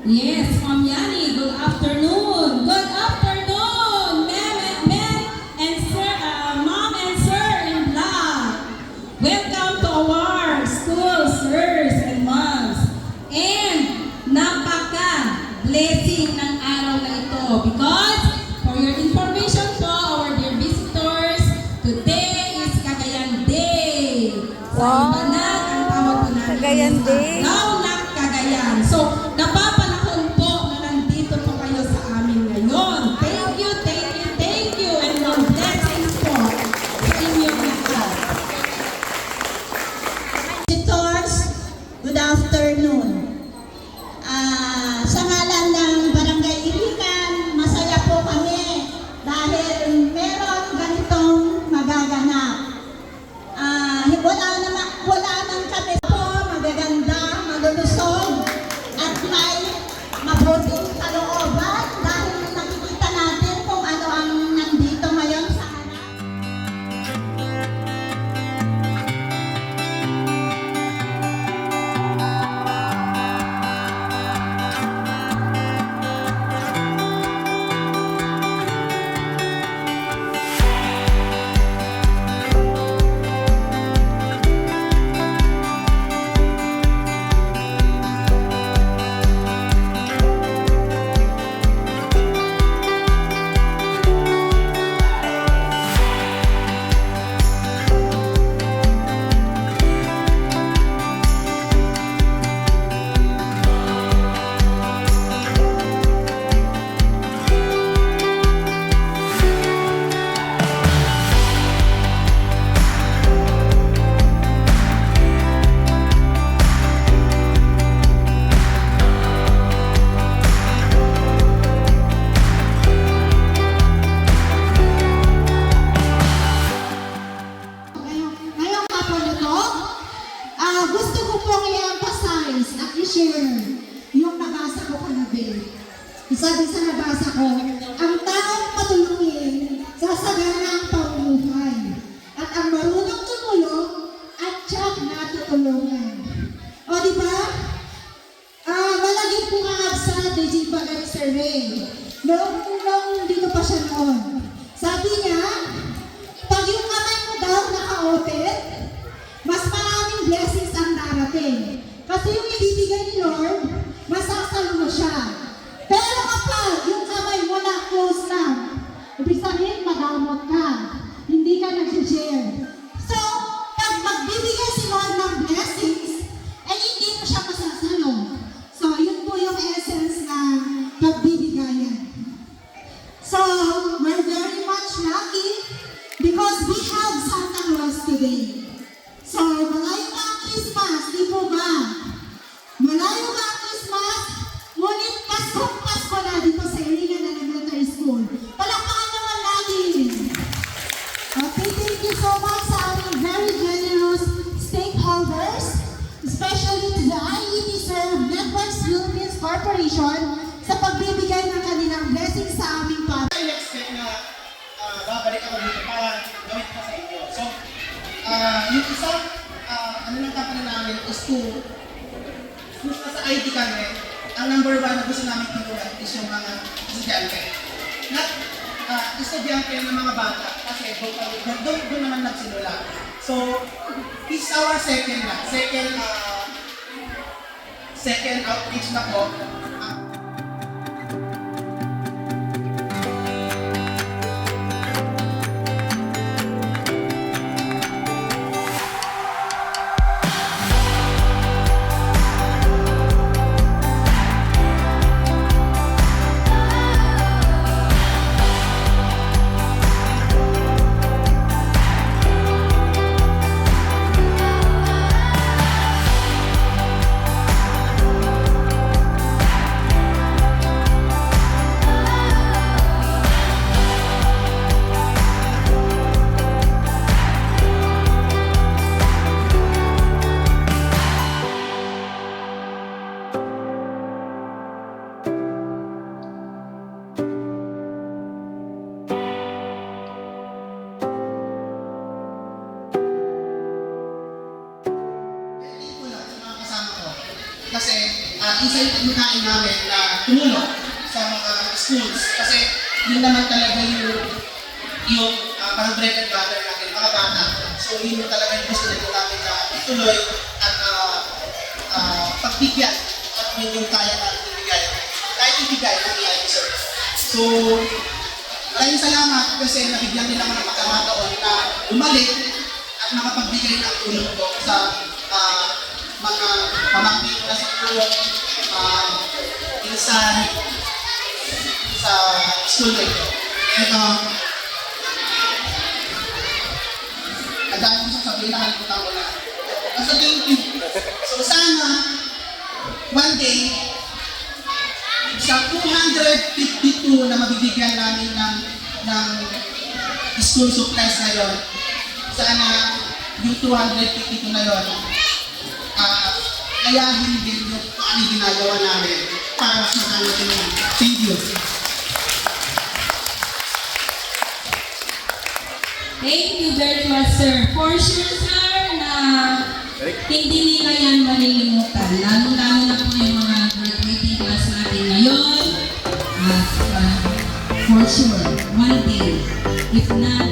Yes, Ma'am Yani, good afternoon. Good afternoon, ma'am and sir, ma'am and sir in black. Welcome to our school, sirs and moms. And napaka-blessing ng araw na ito because for your information po, our dear visitors, today is Cagayan Day. Sa Ibanag, ang tawag po namin Cagayan Day. Naunak Cagayan. So, napapanahon po na nandito po kayo sa amin ngayon. Thank you, and more blessings po sa inyong lahat. Visitors, good afternoon. Sa ngalan ng Barangay Irikan, masaya po kami dahil meron ganitong magaganap. Wala nang kami po magaganda, malulusog, at may mabuting kalooban dahil nakikita natin kung ano ang nandito ngayon sa harap. Ngayong hapon ito, gusto ko pong i-emphasize at i-share yung nabasa ko kagabi. Sabi sa nabasa ko, ang taong matulungin, sasagana ang pamumuhay. At ang marunong tumulong, at tiyak na tutulungan. O diba? Malaging pungangag sa DJ eITserve. Nung dito pa siya noon. Sabi niya, pag yung kamay mo daw naka-open, mas maraming blessings ang darating. Kasi yung ibibigay ni Lord, masasalo mo siya. Pero kapag yung kamay mo na-close lang, ibig sabihin madamot ka, hindi ka nag-share. So, pag magbibigay si Lord ng blessings, eh hindi mo siya masasalo. So, yun po yung essence ng pagbibigayan. So, we're very much lucky because we have Santa Claus today. So, malayo ka ang Christmas, di po ba? Malayo ka ang Christmas, ngunit Pasko na dito sa Irigan Elementary School. Palakpakan naman natin! Okay, thank you so much sa aming very generous stakeholders, especially to the eITserve Networks Philippines Corporation sa pagbibigay ng kanilang blessings sa aming pamilya. Next step na babalik ako dito para gawin ko sa inyo. So, yung isang ano ng company namin is to sa IT kami, ang number one na gusto namin tulungan is yung mga estudyante. Not estudyante ng mga bata kasi doon naman nagsimula. So, this is our second outreach na po. isa yung kain namin na tumulong sa mga schools. Kasi yun naman talaga yung parang bread and butter natin, mga bata. So yun yung talaga yung gusto nito namin na ituloy at pagbigyan at yun yung kaya natin ibigay. Kahit ibigay ng eITserve. So, maraming salamat kasi nabigyan nila ako ng pagkakataon na bumalik at makapagbigay ng tulong ko sa mga pamangkin na siguro minsan sa school na ito. Ito, ang dami ko siyang sabihin, nakalimutan ko na. Basta thank you. So sana, one day, sa 252 na mabibigyan namin ng school supplies ngayon, sana yung 252 na yun, kayahin din yung paano ginagawa namin para sa kanila. Thank you. Thank you very much, sir. For sure, sir, na hindi nila yan malilimutan. Lalo-lalo na po yung mga graduating class natin ngayon. At for sure, one day, if not